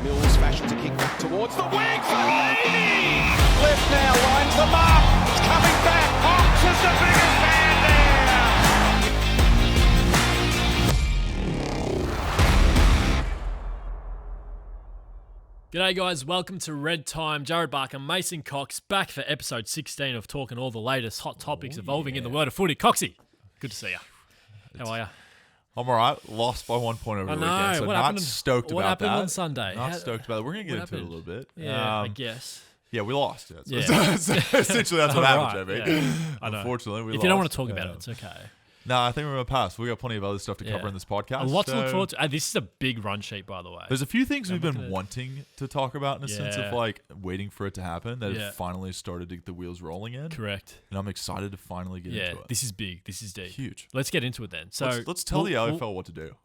Mills fashions a kick back towards the wing for Lady! Left now, lines them up. It's coming back. Hawks is the biggest man there. G'day guys, welcome to Red Time. Jared Barker, Mason Cox, back for episode 16 of talking all the latest hot topics evolving in the world of footy. Coxy, good to see you. How are you? I'm all right. Lost by 1 point over the weekend, so not stoked about that. What happened on Sunday? Not stoked about it. We're going to get into it a little bit. Yeah, I guess. Yeah, we lost. Yeah. Essentially, that's what happened, Jamie. Yeah. I know. Unfortunately, we lost. If you don't want to talk about it, it's okay. No, I think we're going to pass. We've got plenty of other stuff to cover in this podcast. A lot to look forward to. This is a big run sheet, by the way. There's a few things we've been wanting to talk about in a sense of like waiting for it to happen that have finally started to get the wheels rolling in. Correct. And I'm excited to finally get into it. This is big. This is deep. Huge. Let's get into it then. So let's tell the AFL what to do.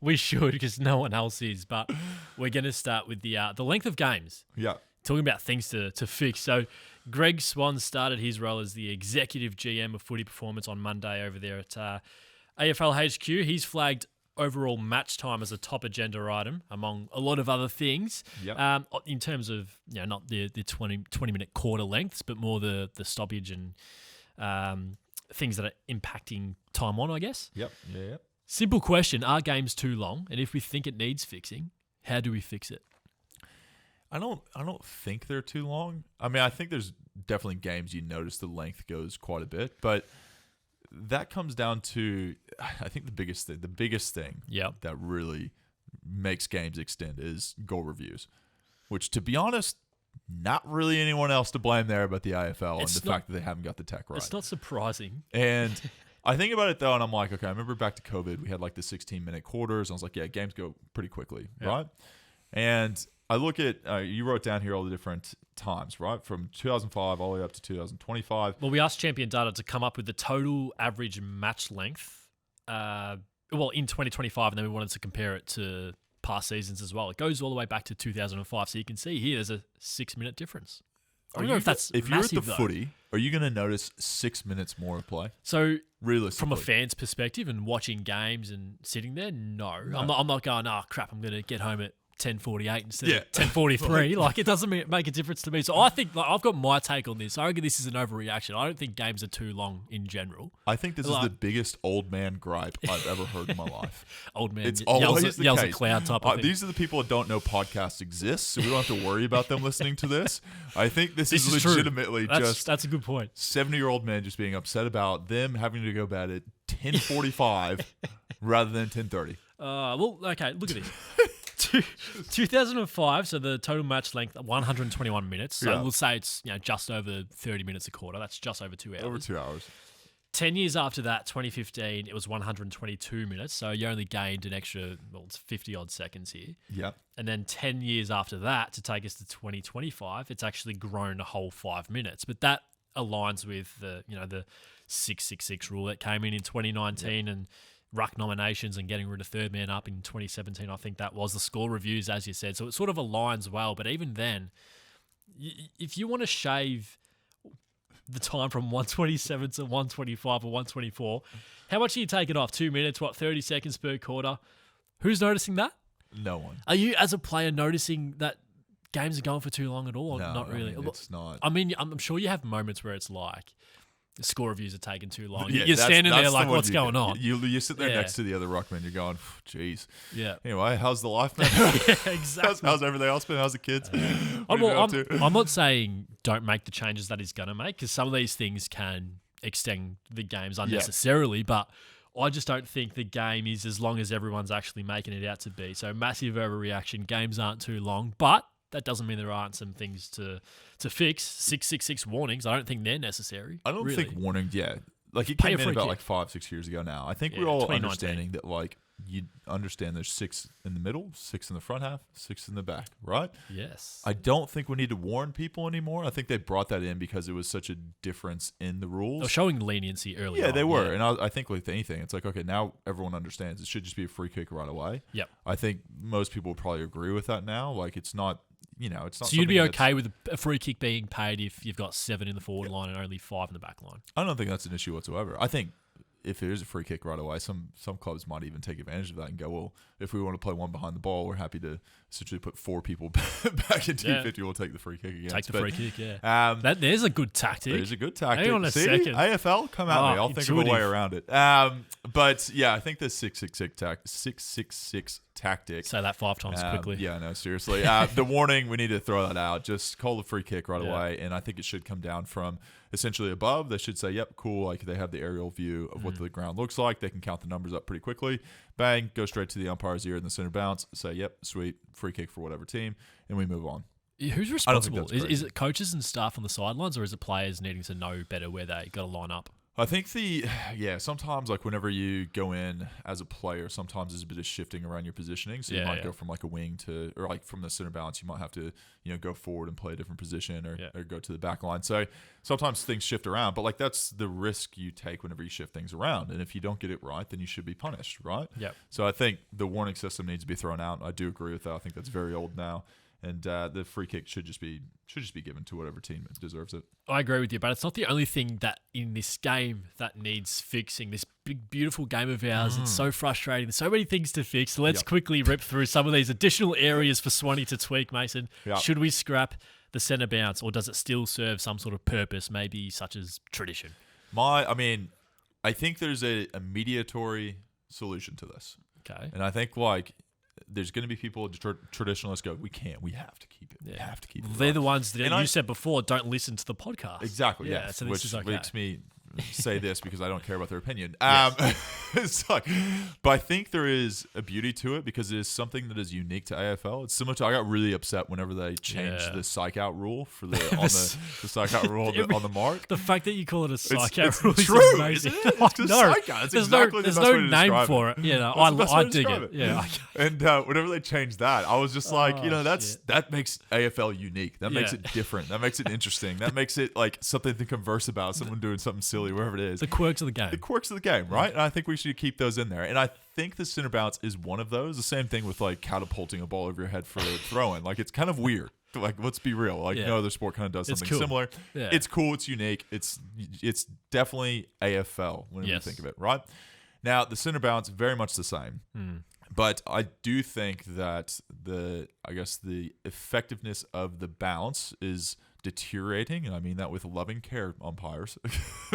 We should, because no one else is. But we're going to start with the length of games. Yeah. Talking about things to fix. So Greg Swann started his role as the executive GM of Footy Performance on Monday over there at AFL HQ. He's flagged overall match time as a top agenda item, among a lot of other things. Yep. In terms of, not the 20-minute quarter lengths, but more the stoppage and things that are impacting time on, I guess. Yep. Yeah. Simple question, are games too long? And if we think it needs fixing, how do we fix it? I don't think they're too long. I mean, I think there's definitely games you notice the length goes quite a bit, but that comes down to, I think the biggest thing that really makes games extend is goal reviews, which, to be honest, not really anyone else to blame there but the AFL and the fact that they haven't got the tech right. It's not surprising. And I think about it though, and I'm like, okay, I remember back to COVID, we had like the 16-minute quarters. I was like, yeah, games go pretty quickly, right? And I look at, you wrote down here all the different times, right? From 2005 all the way up to 2025. Well, we asked Champion Data to come up with the total average match length, in 2025, and then we wanted to compare it to past seasons as well. It goes all the way back to 2005, so you can see here there's a 6-minute difference. I don't know if that's if massive, you're at the footy, are you going to notice 6 minutes more of play? So, realistically, from a fan's perspective and watching games and sitting there, no. I'm not going, crap, I'm going to get home at 10:48 instead of 10:43. Like, it doesn't make a difference to me. So I think I've got my take on this. I reckon this is an overreaction. I don't think games are too long in general. I think this is the biggest old man gripe I've ever heard in my life. Old man it's always yells the at cloud type of thing. These are the people that don't know podcasts exist, so we don't have to worry about them listening to this. I think this is legitimately that's a good point. 70-year-old men just being upset about them having to go bed at 10:45 rather than 10:30. Well, okay, look at this. 2005, so the total match length 121 minutes. So we'll say it's just over 30 minutes a quarter. That's just over 2 hours. Over 2 hours. 10 years after that, 2015, it was 122 minutes. So you only gained an extra, it's 50 odd seconds here. Yeah. And then 10 years after that, to take us to 2025, it's actually grown a whole 5 minutes. But that aligns with the 666 rule that came in 2019 and ruck nominations and getting rid of third man up in 2017. I think that was the score reviews, as you said. So it sort of aligns well. But even then, if you want to shave the time from 127 to 125 or 124, how much do you take it off? 2 minutes, 30 seconds per quarter? Who's noticing that? No one. Are you, as a player, noticing that games are going for too long at all? No, not really. I mean, it's not. I mean, I'm sure you have moments where it's like, the score reviews are taking too long. Yeah, you're standing there like, what's going on? You sit there next to the other ruckman. You're going, jeez. Yeah. Anyway, how's the life, man? Yeah, exactly. How's everything else been? How's the kids? I'm not saying don't make the changes that he's going to make, because some of these things can extend the games unnecessarily, but I just don't think the game is as long as everyone's actually making it out to be. So massive overreaction. Games aren't too long, but that doesn't mean there aren't some things to fix. 666 warnings, I don't think they're necessary. I don't think warnings, like it Pay came a in about kick. like 5-6 years ago now. I think we're all understanding that, like, you understand there's 6 in the middle, 6 in the front half, 6 in the back, right? Yes. I don't think we need to warn people anymore. I think they brought that in because it was such a difference in the rules. They're showing leniency early on. Yeah, they were. And I think with anything, it's like, okay, now everyone understands. It should just be a free kick right away. Yep. I think most people would probably agree with that now. Like, it's not, it's not. So you'd be okay with a free kick being paid if you've got 7 in the forward line and only 5 in the back line? I don't think that's an issue whatsoever. I think if it is a free kick right away, some clubs might even take advantage of that and go, well, if we want to play one behind the ball, we're happy to essentially put 4 people back in T50. We'll take the free kick again. Take the free kick, yeah. There's a good tactic. There's a good tactic. Hang on a second. AFL, come at me. I'll think of a way around it. But yeah, I think the 666 tactic. Say that 5 times quickly. Yeah, no, seriously. The warning, we need to throw that out. Just call the free kick right away. And I think it should come down from essentially above. They should say, yep, cool. Like they have the aerial view of what the ground looks like. They can count the numbers up pretty quickly. Bang, go straight to the umpire's ear in the center bounce. Say, yep, sweet, free kick for whatever team. And we move on. Who's responsible? Is it coaches and staff on the sidelines, or is it players needing to know better where they got to line up? I think sometimes like whenever you go in as a player, sometimes there's a bit of shifting around your positioning. So you might go from like a wing to, or like from the center bounce, you might have to, go forward and play a different position or go to the back line. So sometimes things shift around, but like that's the risk you take whenever you shift things around. And if you don't get it right, then you should be punished, right? Yeah. So I think the warning system needs to be thrown out. I do agree with that. I think that's very old now. And the free kick should just be given to whatever team deserves it. I agree with you, but it's not the only thing that in this game that needs fixing. This big, beautiful game of ours, it's so frustrating. There's so many things to fix. So let's quickly rip through some of these additional areas for Swanee to tweak, Mason. Yep. Should we scrap the centre bounce, or does it still serve some sort of purpose, maybe such as tradition? I think there's a mediatory solution to this. Okay. And I think there's going to be people, traditionalists go, we have to keep it. We have to keep it. They're the ones that you said before don't listen to the podcast. Exactly, yeah. Yes. So this is okay. Makes me say this because I don't care about their opinion. But I think there is a beauty to it because it is something that is unique to AFL. It's similar to, I got really upset whenever they changed the psych out rule for the psych out rule on the mark. The fact that you call it a psych out rule is true, amazing. Isn't it? It's just psych out. It's exactly there's the best way no to name describe for it. I dig it. Yeah. And whenever they changed that, I was just like, that makes AFL unique. That makes it different. That makes it interesting. That makes it like something to converse about. Someone doing something silly, wherever it is. The quirks of the game. The quirks of the game, right? And I think we should keep those in there. And I think the center bounce is one of those. The same thing with like catapulting a ball over your head for throwing. Like it's kind of weird. Like let's be real. Like no other sport kind of does something similar. Yeah. It's cool. It's unique. It's definitely AFL when you think of it, right? Now the center bounce very much the same. But I do think that the effectiveness of the bounce is deteriorating, and I mean that with loving care, umpires.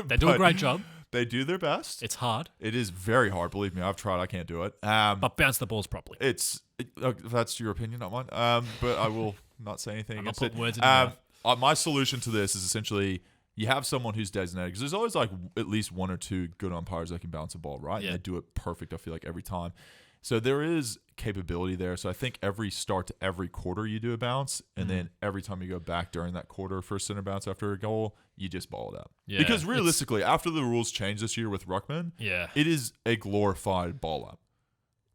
They do a great job. They do their best. It's hard. It is very hard. Believe me, I've tried. I can't do it. But bounce the balls properly. That's your opinion, not mine. But I will not say anything against it. Words in your mouth. My solution to this is essentially you have someone who's designated, because there's always like at least 1 or 2 good umpires that can bounce a ball, right? Yeah. And they do it perfect, I feel like, every time. So there is capability there. So I think every start to every quarter you do a bounce, and then every time you go back during that quarter for a center bounce after a goal, you just ball it out. Yeah, because realistically, after the rules changed this year with Ruckman, it is a glorified ball up.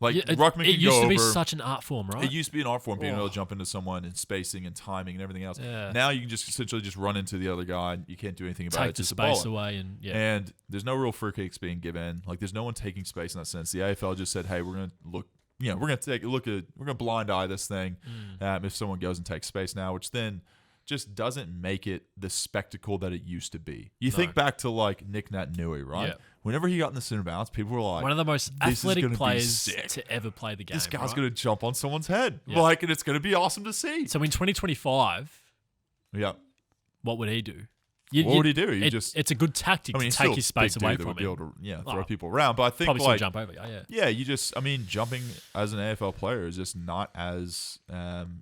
Like Ruckman can go over. It used to be such an art form, right? It used to be an art form, being able to jump into someone and spacing and timing and everything else. Yeah. Now you can just essentially just run into the other guy and you can't do anything about it. Take the space away and there's no real free kicks being given. Like there's no one taking space in that sense. The AFL just said, hey, we're gonna look. We're gonna blind eye this thing if someone goes and takes space now, which then just doesn't make it the spectacle that it used to be. You think back to like Nick Nat-Nui, right? Yeah. Whenever he got in the center bounce, people were like, one of the most athletic players to ever play the game. This guy's going to jump on someone's head. Yeah. And it's going to be awesome to see. So in 2025, what would he do? What would he do? It's a good tactic to take his space away from him. Be able to, throw people around. But I think probably still jump over. Jumping as an AFL player is just not as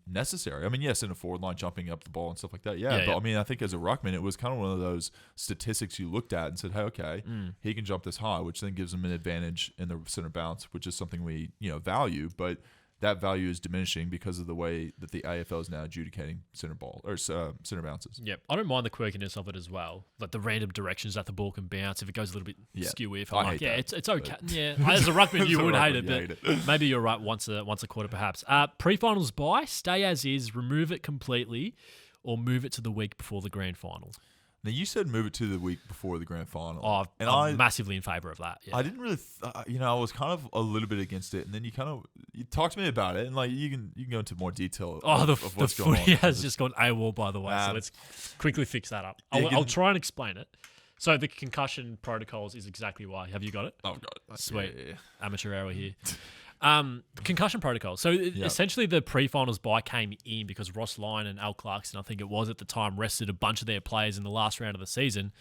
necessary. I mean, yes, in a forward line, jumping up the ball and stuff like that. But I mean, I think as a ruckman, it was kind of one of those statistics you looked at and said, hey, okay, he can jump this high, which then gives him an advantage in the center bounce, which is something we value, but that value is diminishing because of the way that the AFL is now adjudicating center bounces. Yep, I don't mind the quirkiness of it as well, like the random directions that the ball can bounce if it goes a little bit skew. If I'm like, it's okay. Yeah, as a ruckman, you would hate it, but maybe you're right. Once a quarter, perhaps. Pre-finals bye, stay as is, remove it completely, or move it to the week before the grand final. Now, you said move it to the week before the grand final. Oh, and I'm massively in favour of that. Yeah. I didn't really, I was kind of a little bit against it, and then you talked to me about it, and like you can go into more detail of what's going on. Footy has just gone AWOL, by the way, so let's quickly fix that up. I'll try and explain it. So the concussion protocols is exactly why. Have you got it? Oh, God. Sweet. Yeah. Amateur hour here. Concussion protocol. So essentially the pre-finals bye came in because Ross Lyon and Al Clarkson, I think it was at the time, rested a bunch of their players in the last round of the season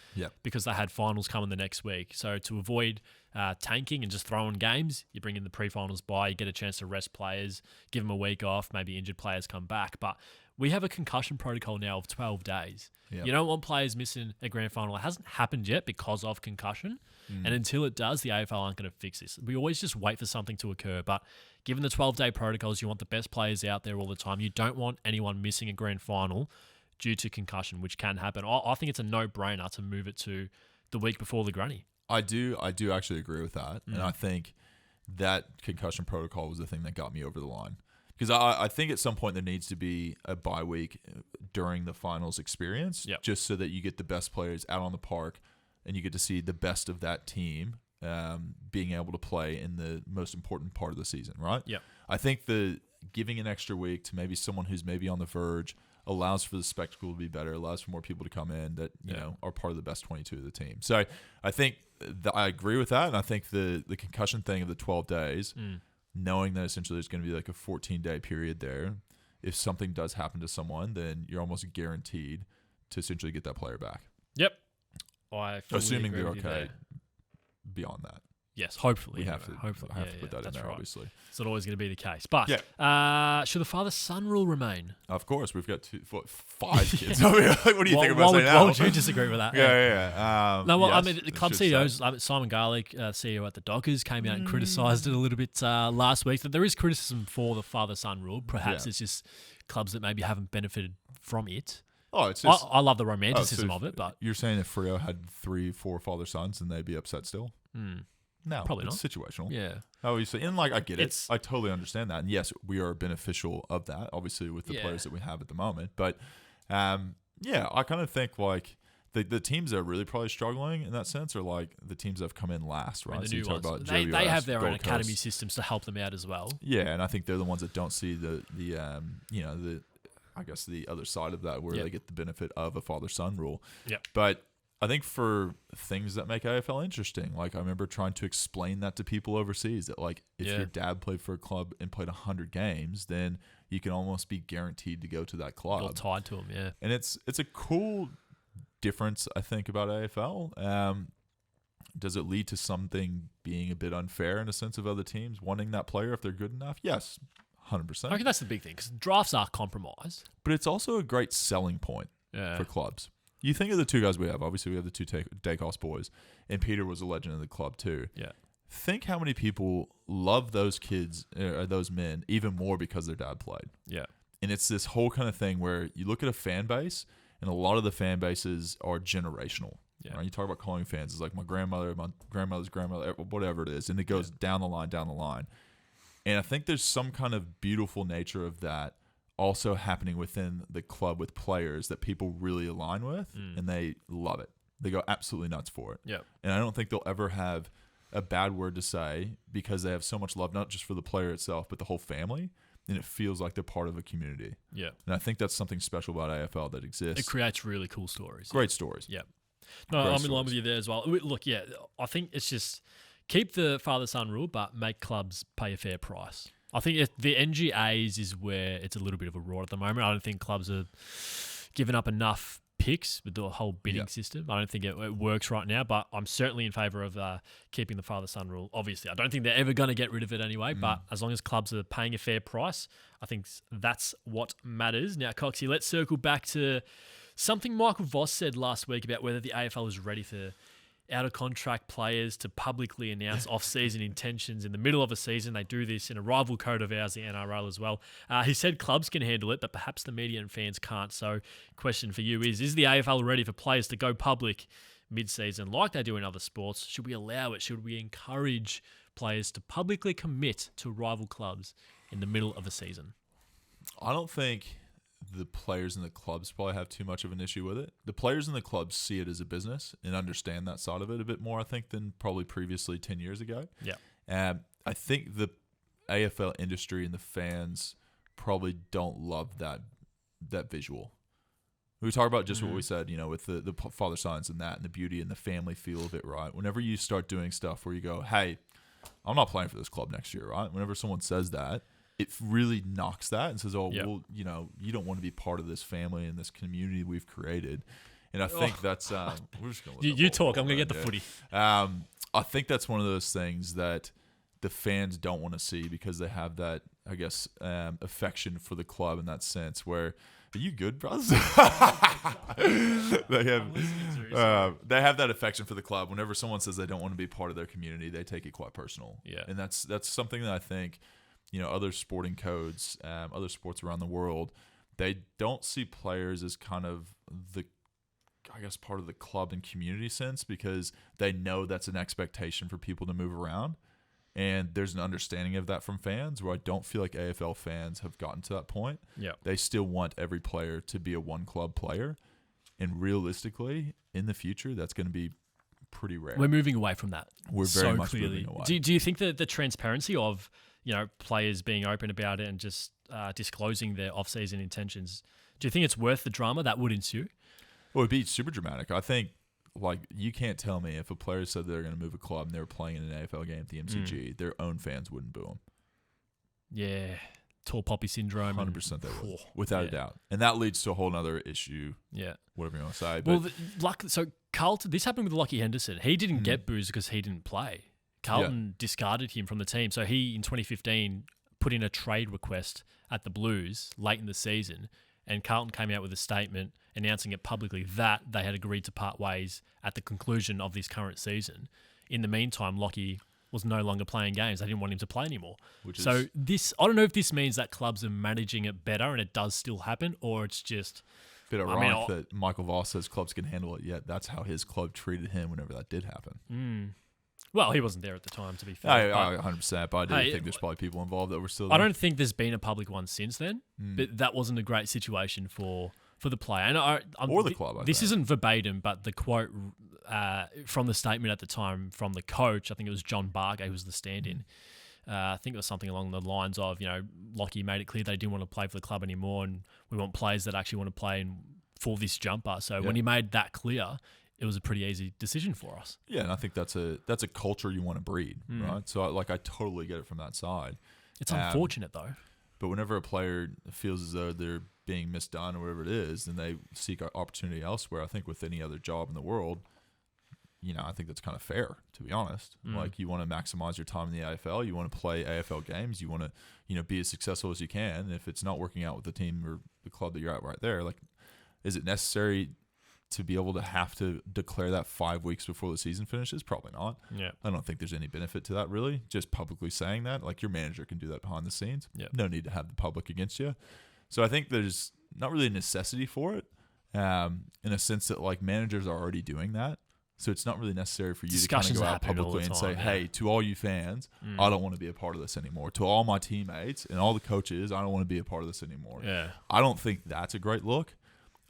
because they had finals coming the next week. So to avoid tanking and just throwing games, you bring in the pre-finals bye, you get a chance to rest players, give them a week off, maybe injured players come back. But we have a concussion protocol now of 12 days. Yep. You don't want players missing a grand final. It hasn't happened yet because of concussion. And until it does, the AFL aren't going to fix this. We always just wait for something to occur. But given the 12-day protocols, you want the best players out there all the time. You don't want anyone missing a grand final due to concussion, which can happen. I think it's a no-brainer to move it to the week before the granny. I do actually agree with that. And I think that concussion protocol was the thing that got me over the line. Because I think at some point there needs to be a bye week during the finals experience, just so that you get the best players out on the park and you get to see the best of that team being able to play in the most important part of the season, right? Yeah. I think the giving an extra week to maybe someone who's maybe on the verge allows for the spectacle to be better, allows for more people to come in that you know are part of the best 22 of the team. So I think I agree with that, and I think the concussion thing of the 12 days, knowing that essentially there's going to be like a 14-day period there, if something does happen to someone, then you're almost guaranteed to essentially get that player back. Yep. I fully assuming agree they're with you okay there. beyond that. Yes, hopefully. We have to hopefully. I have to put that in there, right. obviously. It's not always going to be the case. But should the father-son rule remain? Of course. We've got 5 kids. I mean, like, what do you think about saying that? Why would you disagree with that? No, well, yes, I mean, the club CEOs, Simon Garlick, CEO at the Dockers, came out and criticised it a little bit last week. That there is criticism for the father-son rule. Perhaps it's just clubs that maybe haven't benefited from it. Oh, it's just, I love the romanticism of it, but you're saying if Freo had 3-4 father-sons, then they'd be upset still? No, probably it's not. situational. Yeah. Oh, you say, and like I get it. I totally understand that. And yes, we are beneficial of that, obviously, with the players that we have at the moment. But I kind of think like the teams that are really probably struggling in that sense are like the teams that have come in last, right? The so new you talk ones. about They have their own Gold academy Coast. systems to help them out as well. Yeah, and I think they're the ones that don't see the I guess the other side of that where they get the benefit of a father-son rule. Yep. But I think for things that make AFL interesting, like I remember trying to explain that to people overseas, that like if your dad played for a club and played 100 games, then you can almost be guaranteed to go to that club. You're tied to them, yeah. And it's a cool difference, I think, about AFL. Does it lead to something being a bit unfair in a sense of other teams wanting that player if they're good enough? Yes, 100%. I reckon that's the big thing because drafts are compromised. But it's also a great selling point for clubs. You think of the 2 guys we have. Obviously, we have the 2 Dacos boys, and Peter was a legend of the club too. Yeah. Think how many people love those kids or those men even more because their dad played. Yeah. And it's this whole kind of thing where you look at a fan base, and a lot of the fan bases are generational. Yeah. Right? You talk about calling fans. It's like my grandmother, my grandmother's grandmother, whatever it is, and it goes down the line. And I think there's some kind of beautiful nature of that also happening within the club with players that people really align with, and they love it. They go absolutely nuts for it. Yeah. And I don't think they'll ever have a bad word to say because they have so much love, not just for the player itself, but the whole family, and it feels like they're part of a community. Yeah. And I think that's something special about AFL that exists. It creates really cool stories. Great stories. Yeah. No, I'm in line with you there as well. Look, I think it's just keep the father-son rule, but make clubs pay a fair price. I think the NGAs is where it's a little bit of a rot at the moment. I don't think clubs are giving up enough picks with the whole bidding system. I don't think it works right now, but I'm certainly in favour of keeping the father-son rule. Obviously, I don't think they're ever going to get rid of it anyway, but as long as clubs are paying a fair price, I think that's what matters. Now, Coxy, let's circle back to something Michael Voss said last week about whether the AFL is ready for out-of-contract players to publicly announce off-season intentions in the middle of a season. They do this in a rival code of ours, the NRL, as well. He said clubs can handle it, but perhaps the media and fans can't. So question for you is the AFL ready for players to go public mid-season like they do in other sports? Should we allow it? Should we encourage players to publicly commit to rival clubs in the middle of a season? I don't think the players in the clubs probably have too much of an issue with it. The players in the clubs see it as a business and understand that side of it a bit more, I think, than probably previously 10 years ago. Yeah. I think the AFL industry and the fans probably don't love that visual. We talk about just what we said, with the father sons and that and the beauty and the family feel of it, right? Whenever you start doing stuff where you go, hey, I'm not playing for this club next year, right? Whenever someone says that, it really knocks that and says, well, you don't want to be part of this family and this community we've created. And I think that's we're just going to you talk. I'm going to get the footy. I think that's one of those things that the fans don't want to see because they have that, I guess, affection for the club in that sense where, are you good, brothers? They have that affection for the club. Whenever someone says they don't want to be part of their community, they take it quite personal. Yeah. And that's something that I think, other sporting codes, other sports around the world, they don't see players as kind of part of the club and community sense because they know that's an expectation for people to move around. And there's an understanding of that from fans where I don't feel like AFL fans have gotten to that point. Yeah. They still want every player to be a one-club player. And realistically, in the future, that's going to be pretty rare. We're moving away from that. We're very much moving away. Do you think that the transparency of players being open about it and just disclosing their off-season intentions, do you think it's worth the drama that would ensue? Well, it'd be super dramatic. I think, you can't tell me if a player said they're going to move a club and they were playing in an AFL game at the MCG, their own fans wouldn't boo them. Yeah. Tall poppy syndrome. 100% they would, without a doubt. And that leads to a whole other issue. Yeah. Whatever you want to say. But so Carlton, this happened with Lockie Henderson. He didn't get booed because he didn't play. Carlton discarded him from the team. So he, in 2015, put in a trade request at the Blues late in the season. And Carlton came out with a statement announcing it publicly that they had agreed to part ways at the conclusion of this current season. In the meantime, Lockie was no longer playing games. They didn't want him to play anymore. I don't know if this means that clubs are managing it better and it does still happen, or it's just... bit ironic that Michael Voss says clubs can handle it, yet that's how his club treated him whenever that did happen. Well, he wasn't there at the time, to be fair. I 100%, but I do think there's probably people involved that were still there. I don't think there's been a public one since then, but that wasn't a great situation for the player. And or the club, This isn't verbatim, but the quote from the statement at the time from the coach, I think it was John Barker, who was the stand-in. I think it was something along the lines of, Lockie made it clear they didn't want to play for the club anymore, and we want players that actually want to play for this jumper. So when he made that clear, it was a pretty easy decision for us. Yeah, and I think that's a culture you want to breed, right? So I totally get it from that side. It's unfortunate though. But whenever a player feels as though they're being misdone or whatever it is, then they seek opportunity elsewhere. I think with any other job in the world, I think that's kind of fair, to be honest. You want to maximize your time in the AFL, you want to play AFL games, you want to, be as successful as you can. And if it's not working out with the team or the club that you're at right there, is it necessary to be able to have to declare that 5 weeks before the season finishes? Probably not. Yeah. I don't think there's any benefit to that, really. Just publicly saying that. Your manager can do that behind the scenes. Yeah. No need to have the public against you. So I think there's not really a necessity for it, in a sense that managers are already doing that. So it's not really necessary for you to kind of go out publicly and say, hey, to all you fans, I don't want to be a part of this anymore. To all my teammates and all the coaches, I don't want to be a part of this anymore. Yeah. I don't think that's a great look.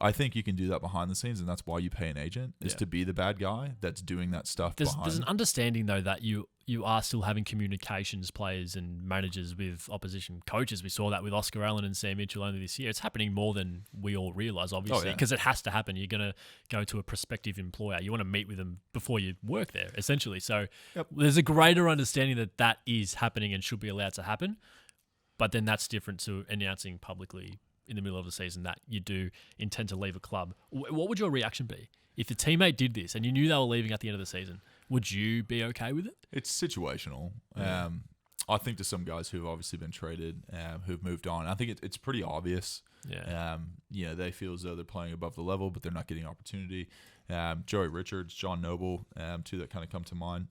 I think you can do that behind the scenes, and that's why you pay an agent, is to be the bad guy that's doing that stuff behind. There's an understanding, though, that you are still having communications, players and managers with opposition coaches. We saw that with Oscar Allen and Sam Mitchell only this year. It's happening more than we all realise, obviously, because it has to happen. You're going to go to a prospective employer. You want to meet with them before you work there, essentially. So there's a greater understanding that is happening and should be allowed to happen. But then that's different to announcing publicly in the middle of the season that you do intend to leave a club. What would your reaction be if a teammate did this and you knew they were leaving at the end of the season? Would you be okay with it? It's situational. I think to some guys who've obviously been traded, who've moved on, I think it's pretty obvious. Yeah. They feel as though they're playing above the level, but they're not getting opportunity. Joey Richards, John Noble, two that kind of come to mind.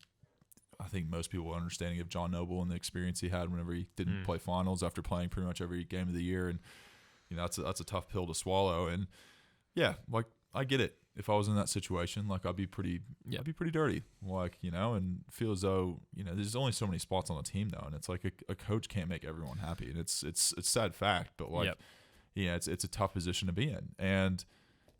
I think most people are understanding of John Noble and the experience he had whenever he didn't play finals after playing pretty much every game of the year. And that's a tough pill to swallow. And I get it. If I was in that situation, I'd be pretty dirty, and feel as though, there's only so many spots on the team though. And it's a coach can't make everyone happy. And it's a sad fact, but it's a tough position to be in. And,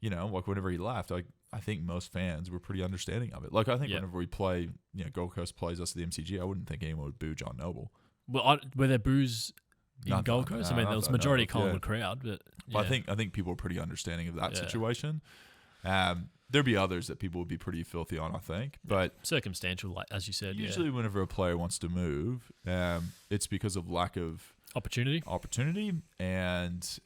whenever he left, I think most fans were pretty understanding of it. I think whenever we play, Gold Coast plays us at the MCG, I wouldn't think anyone would boo John Noble. Well, were there boos in Gold Coast? There was majority Collingwood crowd, but But I think people are pretty understanding of that Yeah. situation. There'd be others that people would be pretty filthy on, I think. But circumstantial, like as you said. usually whenever a player wants to move, it's because of lack of opportunity and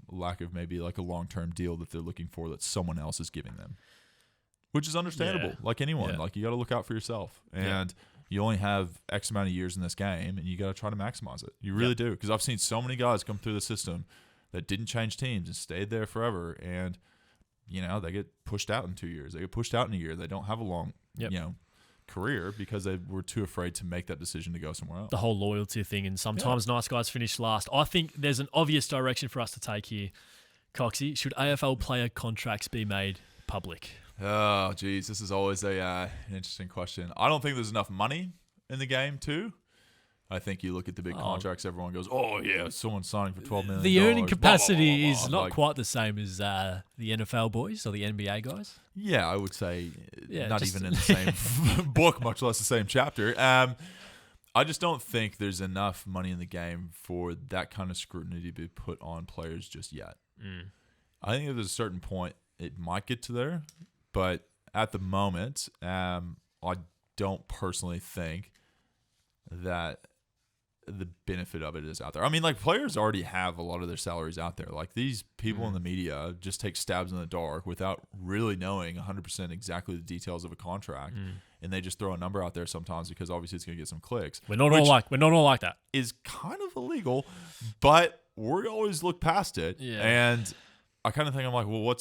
lack of maybe like a long-term deal that they're looking for that someone else is giving them, which is understandable. Yeah. Like anyone, Yeah. like you got to look out for yourself, and you only have X amount of years in this game, and you got to try to maximize it. You really do, because I've seen so many guys come through the system that didn't change teams and stayed there forever, and they get pushed out in 2 years. They get pushed out in a year. They don't have a long, career because they were too afraid to make that decision to go somewhere else. The whole loyalty thing, and sometimes nice guys finish last. I think there's an obvious direction for us to take here. Coxy, should AFL player contracts be made public? Oh, geez, this is always an interesting question. I don't think there's enough money in the game, too. I think you look at the big contracts, everyone goes, "Oh yeah, someone's signing for $12 million." The earning capacity blah, blah, blah, is not quite the same as the NFL boys or the NBA guys. Yeah, I would say not just- even in the same book, much less the same chapter. I just don't think there's enough money in the game for that kind of scrutiny to be put on players just yet. I think at a certain point it might get to there, but at the moment, I don't personally think that the benefit of it is out there. I mean, like, players already have a lot of their salaries out there. Like, these people in the media just take stabs in the dark without really knowing 100% exactly the details of a contract, and they just throw a number out there sometimes because obviously it's going to get some clicks. We're not all like that. Is kind of illegal, but we always look past it. Yeah. And I kind of think, I'm like, well,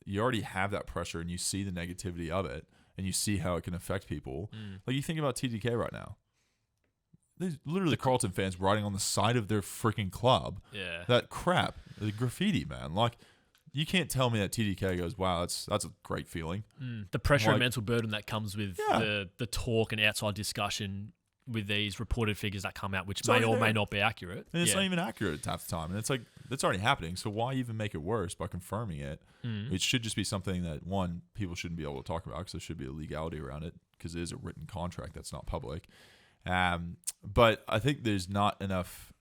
you already have that pressure and you see the negativity of it and you see how it can affect people. Like, you think about TDK right now. There's literally Carlton fans writing on the side of their freaking club. Yeah. That crap. The graffiti, man. Like, you can't tell me that TDK goes, wow, that's a great feeling. The pressure and mental burden that comes with Yeah. the talk and outside discussion with these reported figures that come out, which It's may already or there. may not be accurate. And it's not even accurate half the time. And it's like, that's already happening. So why even make it worse by confirming it? It should just be something that, one, people shouldn't be able to talk about because there should be a legality around it because it is a written contract that's not public. But I think there's not enough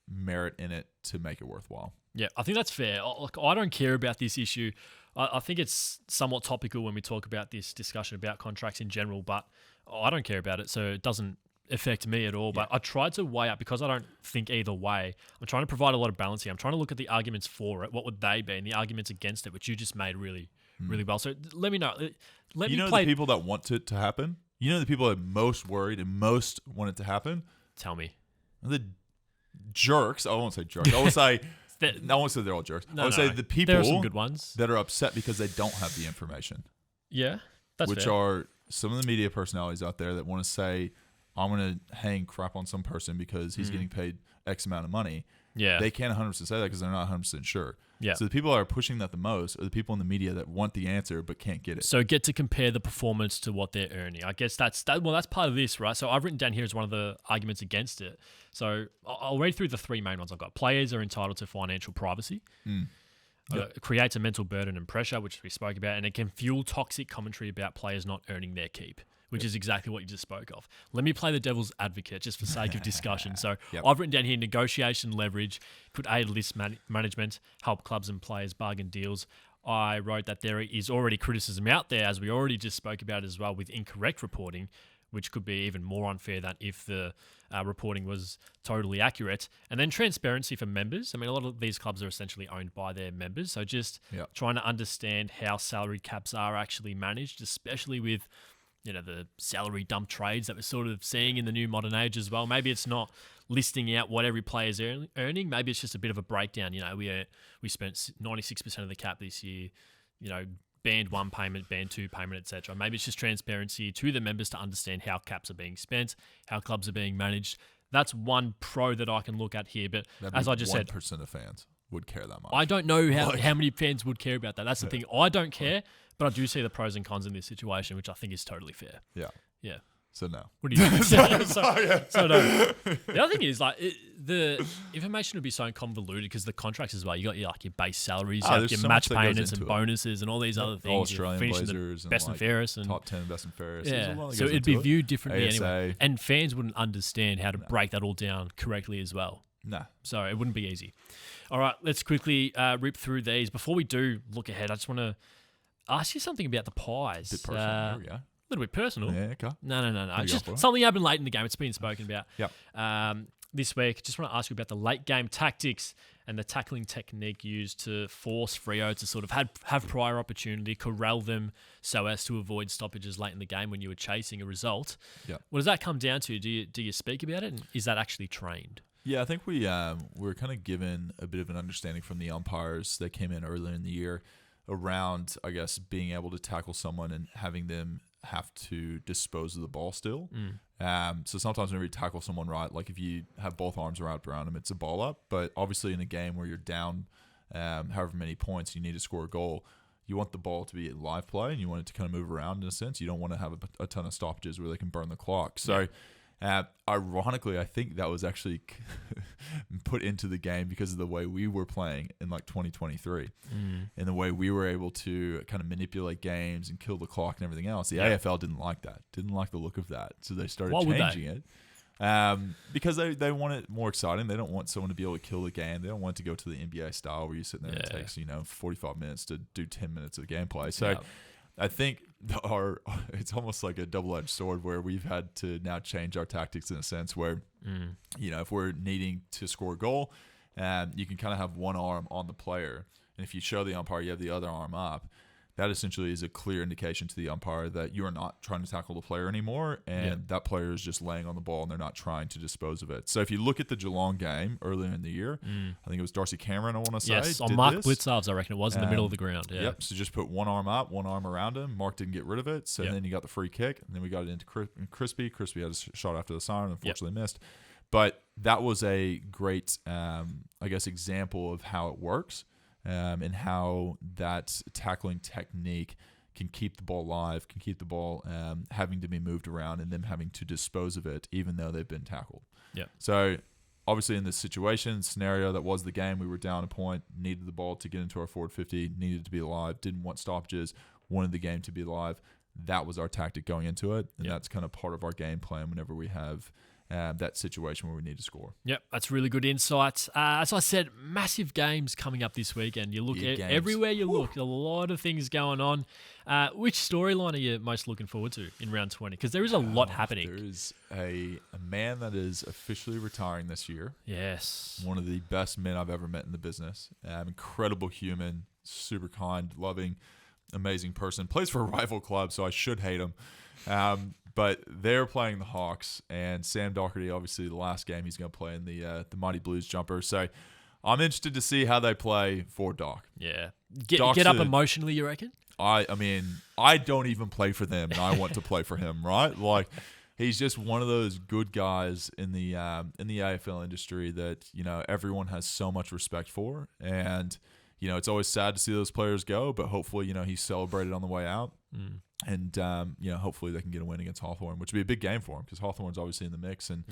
merit in it to make it worthwhile. Yeah, I think that's fair. Look, I don't care about this issue. I think it's somewhat topical when we talk about this discussion about contracts in general, but I don't care about it, so it doesn't affect me at all. But I tried to weigh up, because I don't think either way. I'm trying to provide a lot of balance here. I'm trying to look at the arguments for it, what would they be, and the arguments against it, which you just made really well. So let me know. Let me play. The people that want it to happen? You know the people that are most worried and most want it to happen? Tell me. The jerks. I won't say jerks. I won't say... I won't say they're all jerks. I would say the people there are some good ones that are upset because they don't have the information. Yeah, that's which fair. are some of the media personalities out there that want to say, I'm going to hang crap on some person because he's getting paid X amount of money. Yeah. They can't 100% say that because they're not 100% sure. Yeah. So the people that are pushing that the most are the people in the media that want the answer but can't get it. So get to compare the performance to what they're earning. I guess that's part of this, right? So I've written down here as one of the arguments against it. So I'll read through the three main ones I've got. Players are entitled to financial privacy. It creates a mental burden and pressure, which we spoke about, and it can fuel toxic commentary about players not earning their keep, which is exactly what you just spoke of. Let me play the devil's advocate just for sake of discussion. So I've written down here, negotiation leverage could aid list management, help clubs and players bargain deals. I wrote that there is already criticism out there, as we already just spoke about as well, with incorrect reporting, which could be even more unfair than if the reporting was totally accurate. And then transparency for members. I mean, a lot of these clubs are essentially owned by their members. So just trying to understand how salary caps are actually managed, especially with the salary dump trades that we're sort of seeing in the new modern age as well. Maybe it's not listing out what every player is earning. Maybe it's just a bit of a breakdown. We spent 96% of the cap this year, band 1 payment, band 2 payment, etc. Maybe it's just transparency to the members to understand how caps are being spent, how clubs are being managed. That's one pro that I can look at here. But as I just said, 1% of fans would care that much. I don't know how many fans would care about that. That's the thing. I don't care, but I do see the pros and cons in this situation, which I think is totally fair. Yeah. Yeah. So no. What do you think? so no. The other thing is, the information would be so convoluted because the contracts as well. You got your base salaries, you have your so match much that goes payments and into it. bonuses and all these other things. All Australian finishing Blazers the best and and fairest and top 10 best and fairest. so it'd be viewed differently ASA. anyway. And fans wouldn't understand how to break that all down correctly as well. Nah. So it wouldn't be easy. All right, let's quickly rip through these. Before we do look ahead, I just want to ask you something about the pies. Bit personal. There we go. A little bit personal. Yeah, okay. No. What It's do you just got for it? something happened late in the game. It's been spoken about. Yep. This week, just want to ask you about the late game tactics and the tackling technique used to force Freo to sort of have prior opportunity, corral them so as to avoid stoppages late in the game when you were chasing a result. Yep. What does that come down to? Do you speak about it? And is that actually trained? Yeah, I think we were kind of given a bit of an understanding from the umpires that came in earlier in the year around, I guess, being able to tackle someone and having them have to dispose of the ball still. So sometimes whenever you tackle someone right, like if you have both arms wrapped around them, it's a ball up. But obviously in a game where you're down however many points, you need to score a goal, you want the ball to be a live play and you want it to kind of move around in a sense. You don't want to have a ton of stoppages where they can burn the clock. So ironically, I think that was actually put into the game because of the way we were playing in like 2023 and the way we were able to kind of manipulate games and kill the clock and everything else. The AFL didn't like that, didn't like the look of that. So they started changing it because they want it more exciting. They don't want someone to be able to kill the game. They don't want it to go to the NBA style where you sit there and it takes 45 minutes to do 10 minutes of gameplay. So I think it's almost like a double-edged sword where we've had to now change our tactics in a sense where, if we're needing to score a goal, you can kind of have one arm on the player. And if you show the umpire you have the other arm up, that essentially is a clear indication to the umpire that you are not trying to tackle the player anymore, and that player is just laying on the ball and they're not trying to dispose of it. So if you look at the Geelong game earlier in the year, I think it was Darcy Cameron, I want to say. Yes, on Mark Blitzarves, I reckon it was, in the middle of the ground. Yeah. Yep, so just put one arm up, one arm around him. Mark didn't get rid of it, so then you got the free kick, and then we got it into Crispy. Crispy had a shot after the siren, unfortunately missed. But that was a great, example of how it works. And how that tackling technique can keep the ball live, can keep the ball having to be moved around and them having to dispose of it even though they've been tackled. Yeah. So obviously in this scenario that was the game, we were down a point, needed the ball to get into our forward 50, needed to be alive, didn't want stoppages, wanted the game to be alive. That was our tactic going into it, and that's kind of part of our game plan whenever we have that situation where we need to score. Yep, that's really good insight. As I said, massive games coming up this weekend. You look everywhere you look, a lot of things going on. Which storyline are you most looking forward to in round 20? Because there is a lot happening. There is a man that is officially retiring this year. Yes. One of the best men I've ever met in the business. Incredible human, super kind, loving, amazing person. Plays for a rival club, so I should hate him. But they're playing the Hawks, and Sam Docherty, obviously, the last game he's going to play in the Mighty Blues jumper. So I'm interested to see how they play for Doc. Yeah. Get up emotionally, you reckon? I mean, I don't even play for them, and I want to play for him, right? Like, he's just one of those good guys in the AFL industry that, everyone has so much respect for. And, it's always sad to see those players go, but hopefully, he's celebrated on the way out. And, hopefully they can get a win against Hawthorn, which would be a big game for them because Hawthorn's obviously in the mix and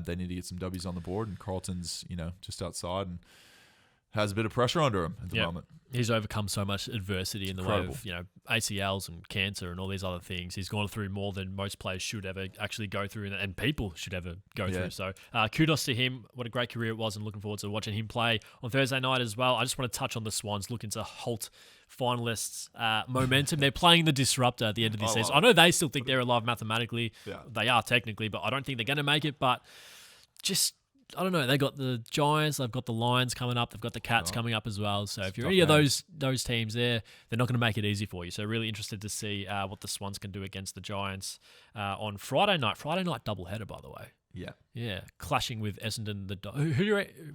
they need to get some W's on the board. And Carlton's, just outside and has a bit of pressure under him at the moment. He's overcome so much adversity in the way of, ACLs and cancer and all these other things. He's gone through more than most players should ever actually go through and people should ever go through. So kudos to him. What a great career it was, and looking forward to watching him play on Thursday night as well. I just want to touch on the Swans looking to halt finalists' momentum. They're playing the disruptor at the end of this season. I know they still think they're alive mathematically. Yeah. They are technically, but I don't think they're going to make it. But just, I don't know. They got the Giants, they've got the Lions coming up, they've got the Cats coming up as well. So if you're any of those teams there, they're not going to make it easy for you. So really interested to see what the Swans can do against the Giants on Friday night. Friday night doubleheader, by the way. Yeah, clashing with Essendon.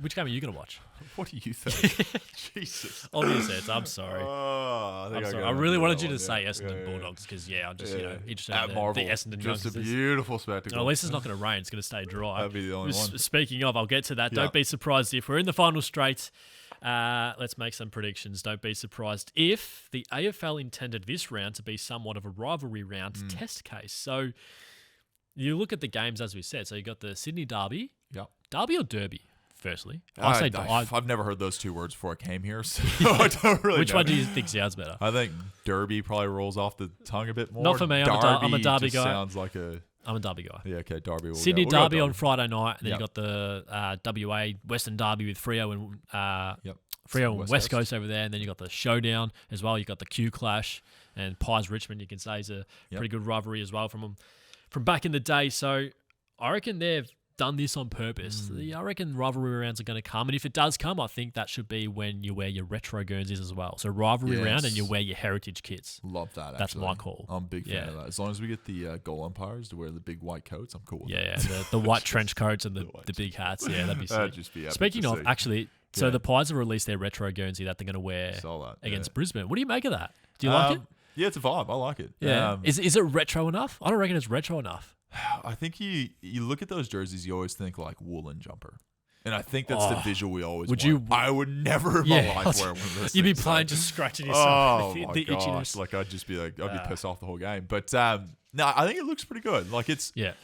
Which game are you going to watch? What do you think? Jesus. Obviously, I'm sorry. I really wanted you to say Essendon Bulldogs because I'm just interested in the Essendon. Just a beautiful spectacle. At least it's not going to rain. It's going to stay dry. That'd be the only one. Speaking of, I'll get to that. Don't be surprised if we're in the final straight. Let's make some predictions. Don't be surprised if the AFL intended this round to be somewhat of a rivalry round test case. So you look at the games, as we said. So you got the Sydney Derby. Yep. Derby or Derby, firstly? I've never heard those two words before I came here, so I don't really Which know. one do you think sounds better? I think Derby probably rolls off the tongue a bit more. Not for me. I'm a Derby guy. Sounds like a I'm a Derby guy. Yeah, okay, Derby. Sydney we'll go Derby on Friday night, and then Yep. you got the WA Western Derby with Freo and Yep. Freo and West West Coast. Coast over there, and then you got the showdown as well. You got the Q Clash and Pies Richmond. You can say is a pretty good rivalry as well from back in the day. So I reckon they've done this on purpose. I reckon rivalry rounds are going to come, and if it does come, I think that should be when you wear your retro Guernseys as well. So rivalry round, and you wear your heritage kits. Love that. That's actually. my call. I'm a big fan of that. As long as we get the goal umpires to wear the big white coats, I'm cool with that. Yeah, the white trench coats and the big hats. Yeah, that'd be sick. That'd just be epic Speaking to of, see. actually, so the Pies have released their retro Guernsey that they're going to wear Saw that, against yeah. Brisbane. What do you make of that? Do you like it? Yeah, it's a vibe. I like it. Yeah. Is it retro enough? I don't reckon it's retro enough. I think you look at those jerseys, you always think like woolen jumper. And I think that's the visual we always would want. you- I would never in my life wear one of those You'd be things. playing just scratching yourself. Oh, my the gosh. itchiness. Like, I'd just be like, I'd be pissed off the whole game. But, no, I think it looks pretty good. Like, it's... Yeah.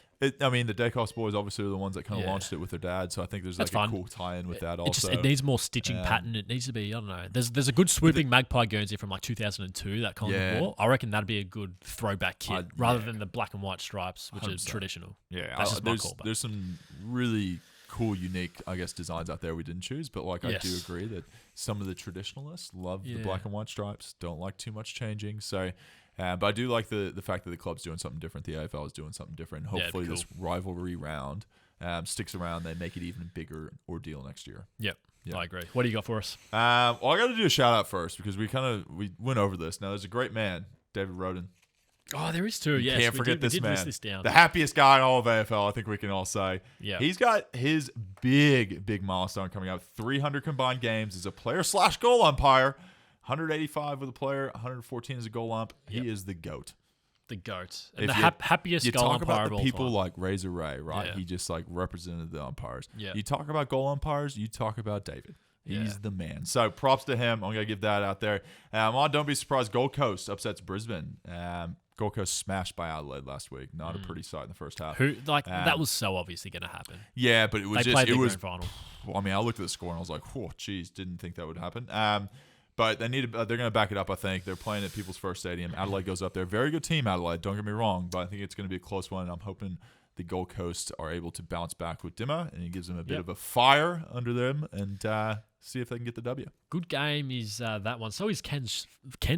I mean, the Dacos boys obviously are the ones that kind of Yeah. launched it with their dad, so I think there's That's like a fun. cool tie-in with that It also. just it needs more stitching pattern. It needs to be, I don't know. There's a good swooping magpie Guernsey from like 2002 that Collingwood Yeah. wore. I reckon that'd be a good throwback kit rather than the black and white stripes, which is 100%. traditional. Yeah, That's just my call. there's some really cool, unique, I guess, designs out there we didn't choose, but like I do Yes. agree that some of the traditionalists love the Yeah. black and white stripes, don't like too much changing. So, but I do like the fact that the club's doing something different. The AFL is doing something different. it'd be Hopefully, cool. this rivalry round sticks around. They make it even bigger ordeal next year. Yep. Yeah. I agree. What do you got for us? Well, I got to do a shout out first because we went over this. Now, there's a great man, David Roden. Oh, there is two. Yes, Can't forget we this did man. list this down. The happiest guy in all of AFL, I think we can all say. Yeah. He's got his big milestone coming up. 300 combined games as a player/goal umpire. 185 with a player, 114 as a goal ump. Yep. He is the GOAT. The GOAT. And If the you- happiest You goal talk umpire about of the all people time. like Razor Ray, right? Yeah. He just like represented the umpires. Yeah. You talk about goal umpires, you talk about David. He's Yeah. the man. So props to him. I'm going to give that out there. Don't be surprised. Gold Coast upsets Brisbane. Gold Coast smashed by Adelaide last week. Not a pretty sight in the first half. Who that was so obviously going to happen. Yeah, but it was They just played it the was. grand final. I mean, I looked at the score and I was like, "Whoa, geez, didn't think that would happen." But they need. They're going to back it up. I think they're playing at People's First Stadium. Adelaide goes up there. Very good team, Adelaide. Don't get me wrong, but I think it's going to be a close one. And I'm hoping the Gold Coast are able to bounce back with Dimma, and he gives them a bit of a fire under them, and see if they can get the W. Good game is that one. So is Ken's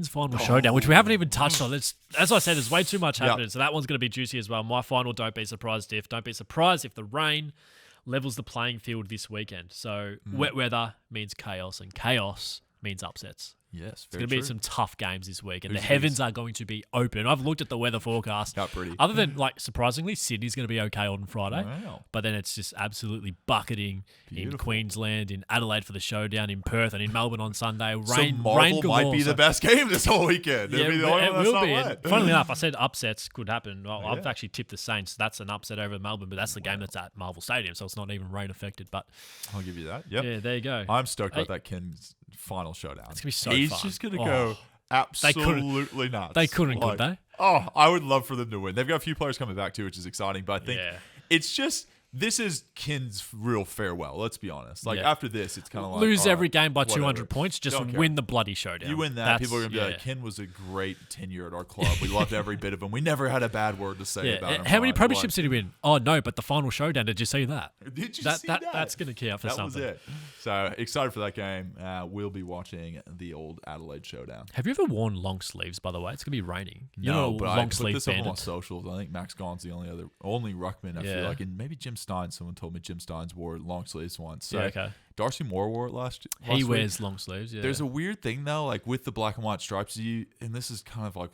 final showdown, which we haven't even touched on. It's, as I said, there's way too much happening, so that one's going to be juicy as well. My final, don't be surprised if the rain levels the playing field this weekend. So wet weather means chaos, and chaos means upsets. Yes, It's going to be some tough games this week, and the Who's heavens are going to be open. I've looked at the weather forecast. Not pretty. Other than, surprisingly, Sydney's going to be okay on Friday. Wow. But then it's just absolutely bucketing in Beautiful. Queensland, in Adelaide for the showdown, in Perth, and in Melbourne on Sunday. So Rain Marvel galore, might be so- the best game this whole weekend. It'll be the only it one that's will not be. wet. And funnily enough, I said upsets could happen. Well, I've Yeah. actually tipped the Saints. That's an upset over Melbourne, but that's the game that's at Marvel Stadium, so it's not even rain affected. But I'll give you that. Yep. yeah, there you go. I'm stoked about that Ken's final showdown. It's gonna be so He's fun. just gonna Oh. go absolutely nuts. They couldn't, Like, could they? Oh, I would love for them to win. They've got a few players coming back too, which is exciting. But I think Yeah. it's just this is Ken's real farewell. Let's be honest. Like Yeah. after this, it's kind of like Lose all every right, game by whatever. 200 points, just Don't care. win the bloody showdown. You win that, That's- people are gonna be yeah. like, Ken was a great tenure at our club. We loved every bit of him. We never had a bad word to say about him. How many Like, premierships did he win? Oh no, but the final showdown. Did you see that? Did you that, see that? That's going to count for That something. was it. So excited for that game. We'll be watching the old Adelaide showdown. Have you ever worn long sleeves? By the way, it's going to be raining. You're No, not a but I long put sleeve this up on my bandit. socials. I think Max Gawn's the only ruckman I feel Yeah. like, and maybe Jim Stein. Someone told me Jim Stein's wore long sleeves once. So Yeah, okay. Darcy Moore wore it last He week. wears long sleeves. Yeah. There's a weird thing though, like with the black and white stripes, and this is kind of like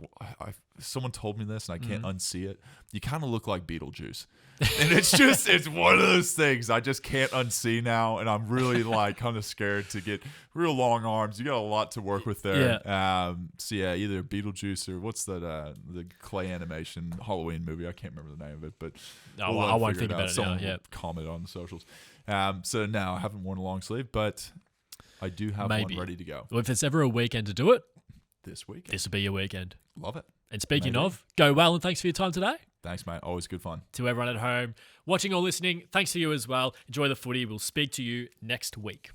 someone told me this, and I can't unsee it. You kind of look like Beetlejuice, and it's one of those things I just can't unsee now, and I'm really like kind of scared to get real long arms. You got a lot to work with there. So yeah, either Beetlejuice or what's that the clay animation Halloween movie? I can't remember the name of it, but Oh, well, I won't think about it now. Someone Yeah. will comment on the socials. So now I haven't worn a long sleeve, but I do have Maybe. one ready to go Well, if there's ever a weekend to do it, this week. this will be your weekend. Love it. And speaking Maybe. of, go well, and thanks for your time today. Thanks, mate. Always good fun. To everyone at home, watching or listening, thanks to you as well. Enjoy the footy. We'll speak to you next week.